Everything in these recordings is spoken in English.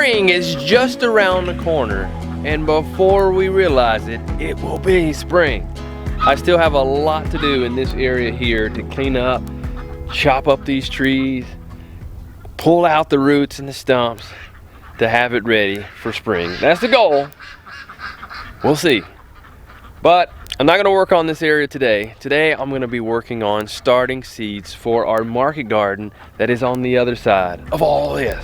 Spring is just around the corner, and before we realize it, it will be spring. I still have a lot to do in this area here to clean up, chop up these trees, pull out the roots and the stumps to have it ready for spring. That's the goal. We'll see. But I'm not going to work on this area today. Today I'm going to be working on starting seeds for our market garden that is on the other side of all this.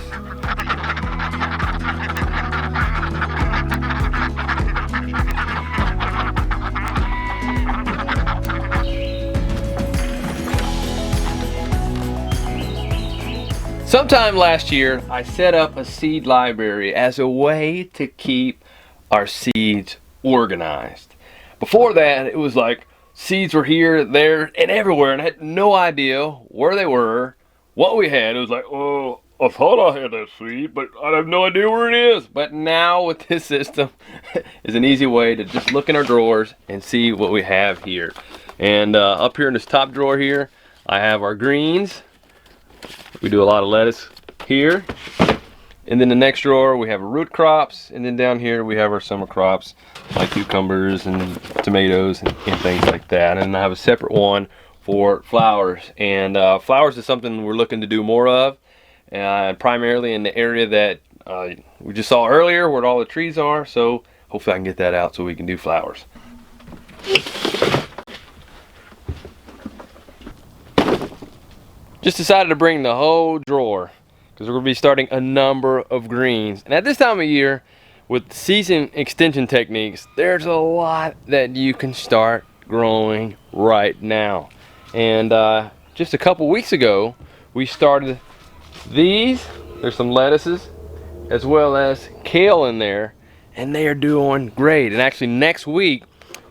Sometime last year, I set up a seed library as a way to keep our seeds organized. Before that, it was like seeds were here, there, and everywhere, and I had no idea where they were, what we had. It was like, oh, I thought I had that seed, but I have no idea where it is. But now with this system, is an easy way to just look in our drawers and see what we have here. And up here in this top drawer here, I have our greens. We do a lot of lettuce here. And then the next drawer we have our root crops, and then down here we have our summer crops like cucumbers and tomatoes and things like that. And I have a separate one for flowers. And flowers is something we're looking to do more of, primarily in the area that we just saw earlier where all the trees are. So hopefully I can get that out so we can do flowers. Just decided to bring the whole drawer because we're going to be starting a number of greens. And at this time of year, with season extension techniques, there's a lot that you can start growing right now. And just a couple weeks ago, we started these. There's some lettuces as well as kale in there, and they are doing great. And actually next week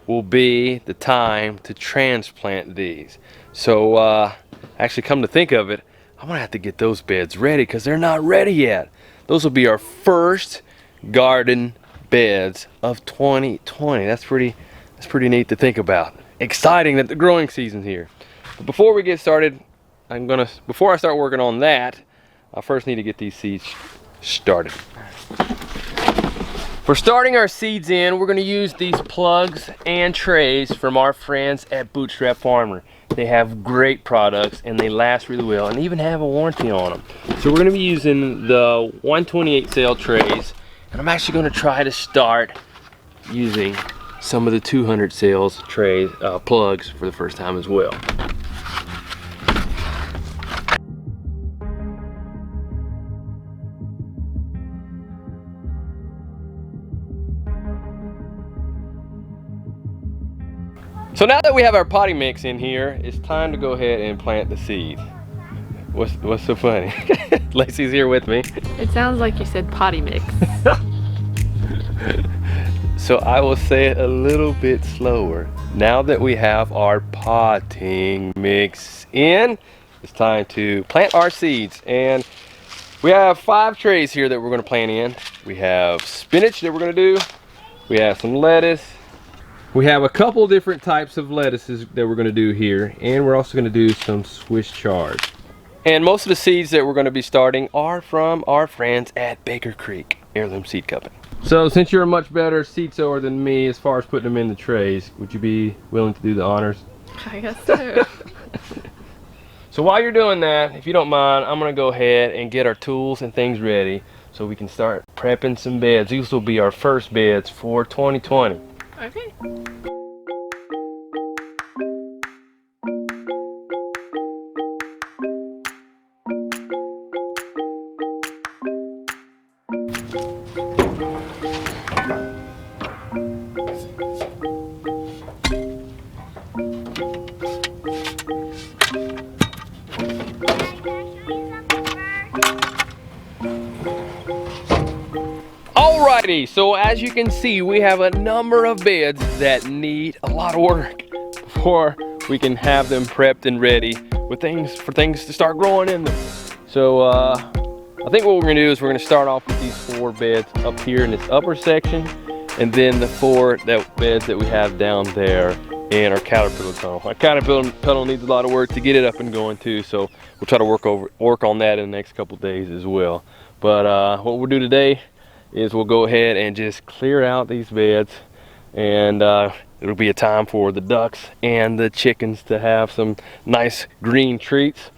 will be the time to transplant these. So actually, come to think of it, I'm gonna have to get those beds ready because they're not ready yet. Those will be our first garden beds of 2020. That's pretty neat to think about. Exciting that the growing season's here. But before we get started, before I start working on that, I first need to get these seeds started. For starting our seeds in, we're gonna use these plugs and trays from our friends at Bootstrap Farmer. They have great products and they last really well and even have a warranty on them. So we're going to be using the 128 cell trays, and I'm actually going to try to start using some of the 200 cells trays plugs for the first time as well. So now that we have our potting mix in here, it's time to go ahead and plant the seed. What's so funny? Lacey's here with me. It sounds like you said potty mix. So I will say it a little bit slower. Now that we have our potting mix in, it's time to plant our seeds. And we have 5 trays here that we're going to plant in. We have spinach that we're going to do. We have some lettuce. We have a couple different types of lettuces that we're going to do here, and we're also going to do some Swiss chard. And most of the seeds that we're going to be starting are from our friends at Baker Creek Heirloom Seed Company. So since you're a much better seed sower than me as far as putting them in the trays, would you be willing to do the honors? I guess so. So while you're doing that, if you don't mind, I'm going to go ahead and get our tools and things ready so we can start prepping some beds. These will be our first beds for 2020. Okay. Alrighty, so as you can see, we have a number of beds that need a lot of work before we can have them prepped and ready with things to start growing in them. So I think what we're gonna do is we're gonna start off with these 4 beds up here in this upper section, and then the 4 beds that we have down there in our caterpillar tunnel. Our caterpillar tunnel needs a lot of work to get it up and going too, so we'll try to work on that in the next couple days as well. But what we'll do today is we'll go ahead and just clear out these beds, and it'll be a time for the ducks and the chickens to have some nice green treats.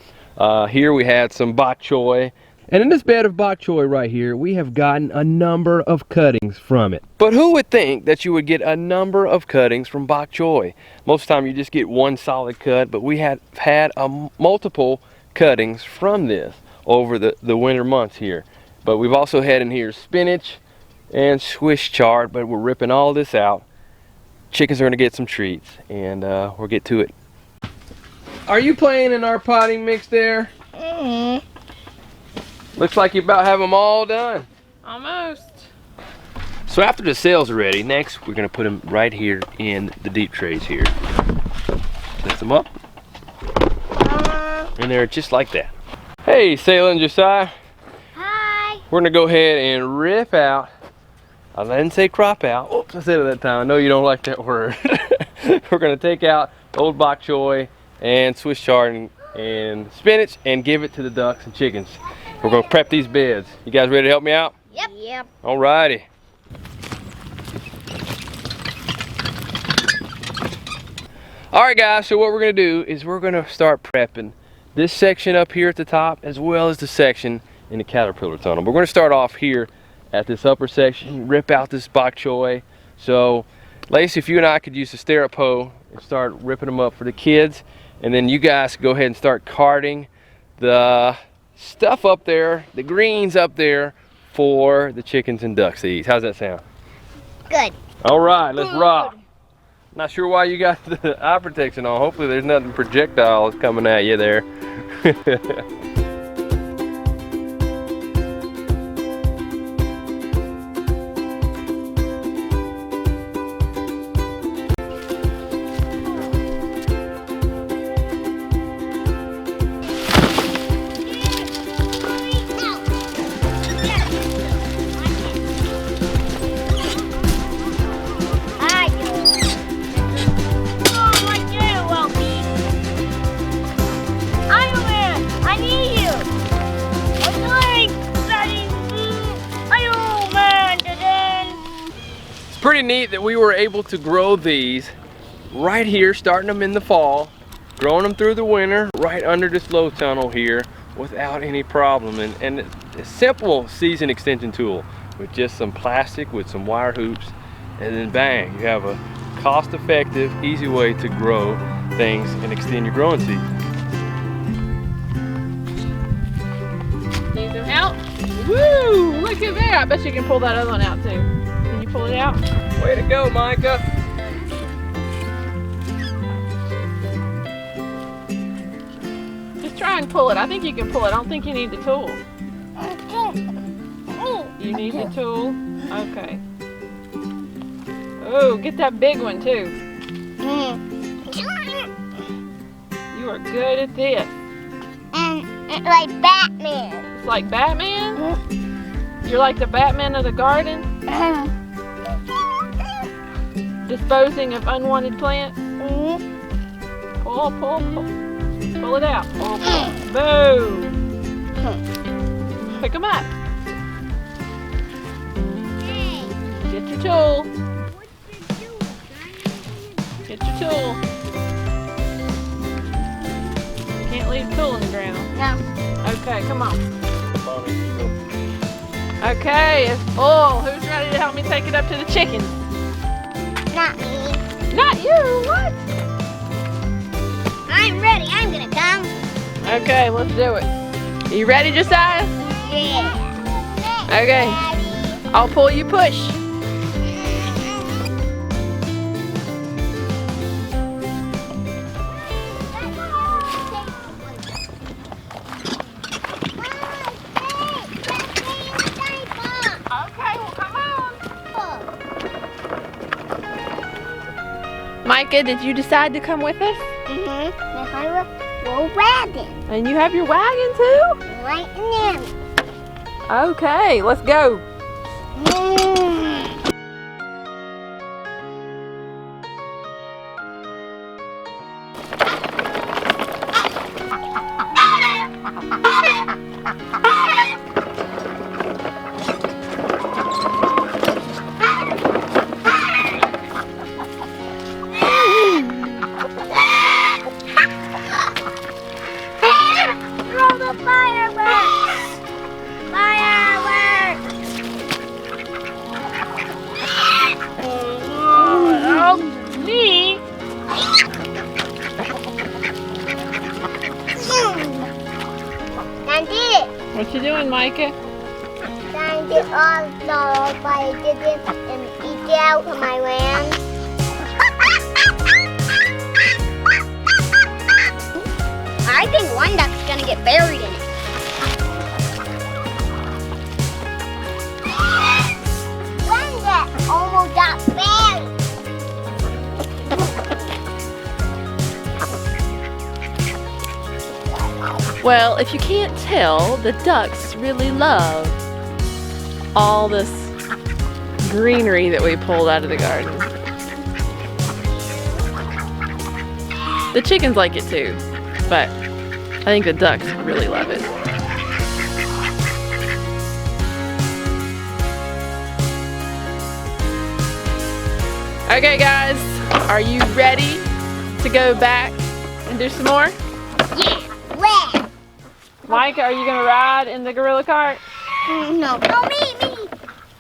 Here we had some bok choy, and in this bed of bok choy right here, we have gotten a number of cuttings from it. But who would think that you would get a number of cuttings from bok choy? Most of the time you just get one solid cut, but we have had multiple cuttings from this over the winter months here. But we've also had in here spinach and Swiss chard, but we're ripping all this out. Chickens are gonna get some treats, and we'll get to it. Are you playing in our potting mix there? Mm-hmm. Looks like you about have them all done. Almost. So after the sails are ready, next we're gonna put them right here in the deep trays here. Lift them up. And they're just like that. Hey, Selah and Josiah. Hi. We're gonna go ahead and rip out. I didn't say crop out. Oops, I said it that time. I know you don't like that word. We're gonna take out old bok choy and Swiss chard and spinach and give it to the ducks and chickens. We're gonna prep these beds. You guys ready to help me out? Yep. Alrighty. Alright guys, so what we're gonna do is we're gonna start prepping this section up here at the top as well as the section in the caterpillar tunnel. We're gonna start off here at this upper section, rip out this bok choy. So Lacie, if you and I could use the stirrup hoe and start ripping them up for the kids, and then you guys go ahead and start carting the stuff up there, the greens up there for the chickens and ducks to eat. How's that sound? Good. All right, let's rock. Not sure why you got the eye protection on. Hopefully there's nothing projectiles coming at you there. Pretty neat that we were able to grow these right here, starting them in the fall, growing them through the winter right under this low tunnel here without any problem. And a simple season extension tool with just some plastic with some wire hoops, and then bang, you have a cost-effective, easy way to grow things and extend your growing season. Need some help? Woo! Look at there. I bet you can pull that other one out too. Can you pull it out? Way to go, Micah. Just try and pull it. I think you can pull it. I don't think you need the tool. You need the tool? Okay. Oh, get that big one too. You are good at this. And it's like Batman. It's like Batman? You're like the Batman of the garden? Disposing of unwanted plants? Pull, pull, pull. Pull it out. Pull, pull. Boom. Pick them up. Get your tool. Get your tool. You can't leave the tool in the ground. No. Okay, come on. Okay, it's full. Who's ready to help me take it up to the chickens? Not me. Not you, what? I'm ready. I'm gonna come. Okay, let's do it. Are you ready, Josiah? Yeah. Okay. Daddy. I'll pull, you push. Okay, well come on. Micah, did you decide to come with us? With my little wagon. And you have your wagon too? Right in. Okay, let's go. Micah? Trying to also by digging and eat out of my land. I think one duck's gonna get buried in it. One duck almost got buried. Well, if you can't tell, the ducks really love all this greenery that we pulled out of the garden. The chickens like it too, but I think the ducks really love it. Okay guys, are you ready to go back and do some more? Yeah, where? Micah, are you gonna ride in the gorilla cart? No. Oh, me.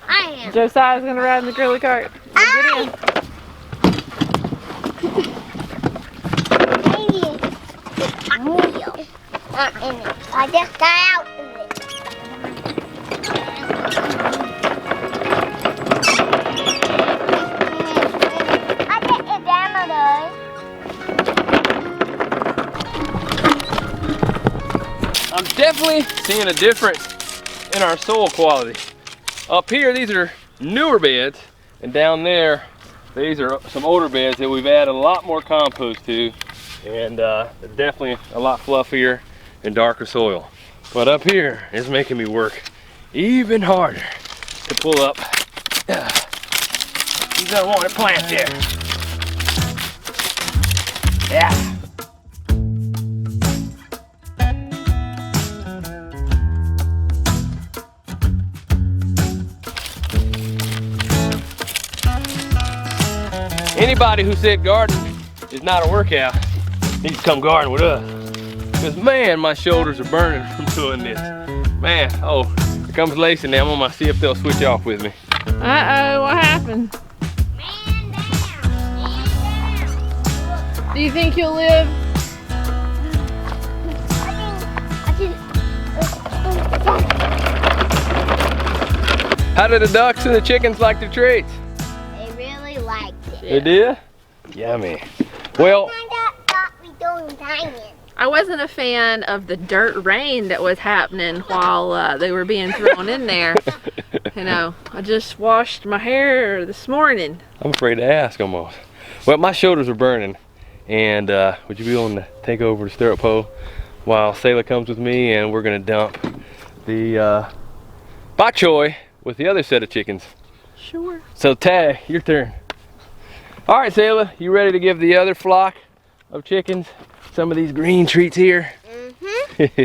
I am. Josiah's gonna ride in the gorilla cart. Get in. Maybe it's wheel. Not in it. I just got out of it. I get it down though. I'm definitely seeing a difference in our soil quality. Up here, these are newer beds, and down there, these are some older beds that we've added a lot more compost to, and they're definitely a lot fluffier and darker soil. But up here, it's making me work even harder to pull up these unwanted plants here. Yeah. Anybody who said gardening is not a workout needs to come garden with us. Because man, my shoulders are burning from doing this. Man, oh, here comes Lacie now. I'm gonna see if they'll switch off with me. Uh-oh, what happened? Man down. Do you think you'll live? How do the ducks and the chickens like their treats? They really liked it. They did? Yummy. Well, I thought we doing dining. I wasn't a fan of the dirt rain that was happening while they were being thrown in there. You know, I just washed my hair this morning. I'm afraid to ask almost. Well, my shoulders are burning, and would you be willing to take over the stirrup pole while Selah comes with me, and we're gonna dump the bok choy with the other set of chickens. Sure. So Tag, your turn. All right, Selah, you ready to give the other flock of chickens some of these green treats here? Mm-hmm.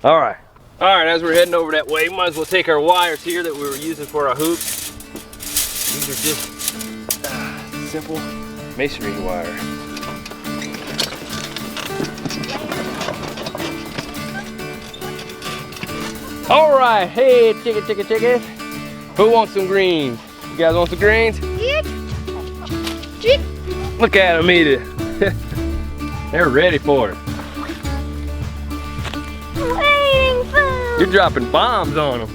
All right. All right, as we're heading over that way, we might as well take our wires here that we were using for our hoops. These are just simple masonry wire. All right, hey, chicken. Who wants some greens? You guys want some greens? Look at them eat it. They're ready for it. Waiting for. You're dropping bombs on them.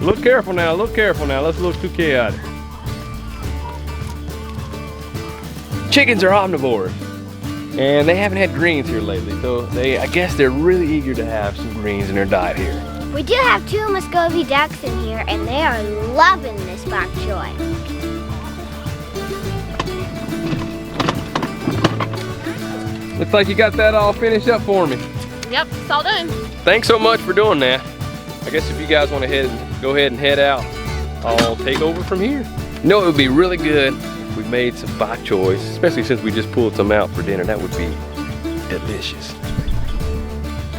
Look careful now, Let's look too chaotic. Chickens are omnivores, and they haven't had greens here lately, so I guess they're really eager to have some greens in their diet here. We do have 2 Muscovy ducks in here, and they are loving this bok choy. Looks like you got that all finished up for me. Yep, it's all done. Thanks so much for doing that. I guess if you guys want to go ahead and head out, I'll take over from here. You know, it would be really good if we made some bok choys, especially since we just pulled some out for dinner. That would be delicious.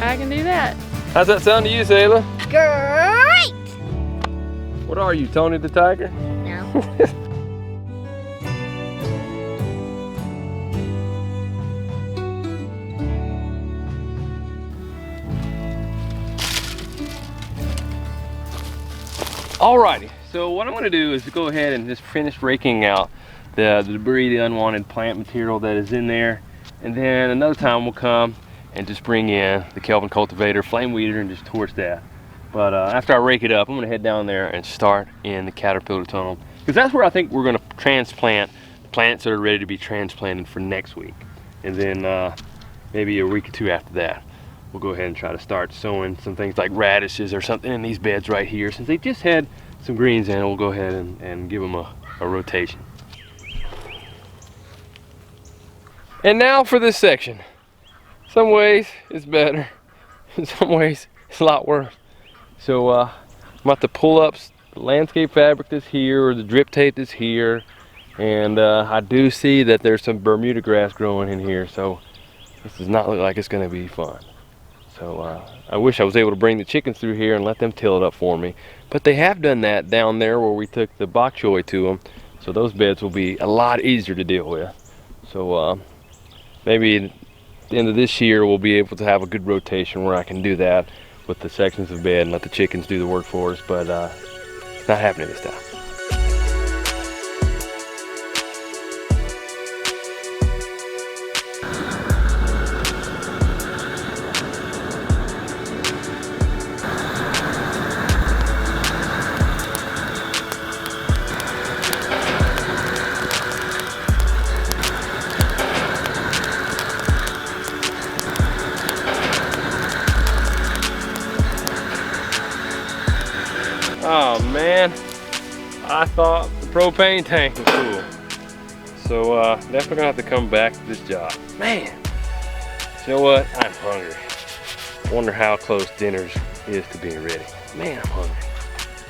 I can do that. How's that sound to you, Selah? Great! What are you, Tony the Tiger? No. Alrighty, so what I'm going to do is go ahead and just finish raking out the debris, the unwanted plant material that is in there, And then another time we'll come and just bring in the Kelvin cultivator, flame weeder, and just torch that. But after I rake it up, I'm gonna head down there and start in the caterpillar tunnel, because that's where I think we're gonna transplant the plants that are ready to be transplanted for next week. And then maybe a week or two after that, we'll go ahead and try to start sowing some things like radishes or something in these beds right here. Since they just had some greens in, we'll go ahead and give them a rotation. And now for this section. Some ways it's better, in some ways it's a lot worse. So I'm about to pull up the landscape fabric that's here, or the drip tape that's here, and I do see that there's some Bermuda grass growing in here, so this does not look like it's going to be fun. So I wish I was able to bring the chickens through here and let them till it up for me, but they have done that down there where we took the bok choy to them, so those beds will be a lot easier to deal with. So maybe at the end of this year we'll be able to have a good rotation where I can do that with the sections of bed and let the chickens do the work for us, but it's not happening this time. Oh man, I thought the propane tank was cool. So definitely gonna have to come back to this job. Man, you know what? I'm hungry. Wonder how close dinner is to being ready. Man, I'm hungry.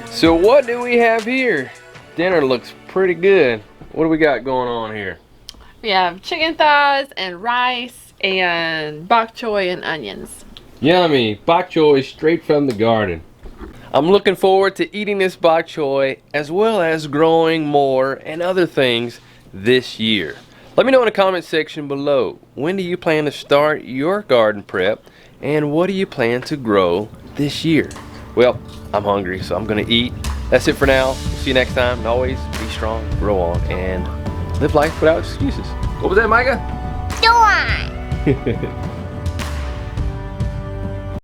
So what do we have here? Dinner looks pretty good. What do we got going on here? We have chicken thighs and rice and bok choy and onions. Yummy, bok choy straight from the garden. I'm looking forward to eating this bok choy as well as growing more and other things this year. Let me know in the comment section below, when do you plan to start your garden prep and what do you plan to grow this year? Well, I'm hungry, so I'm gonna eat. That's it for now. See you next time, and always be strong, grow on, and live life without excuses. What was that, Micah? Go on.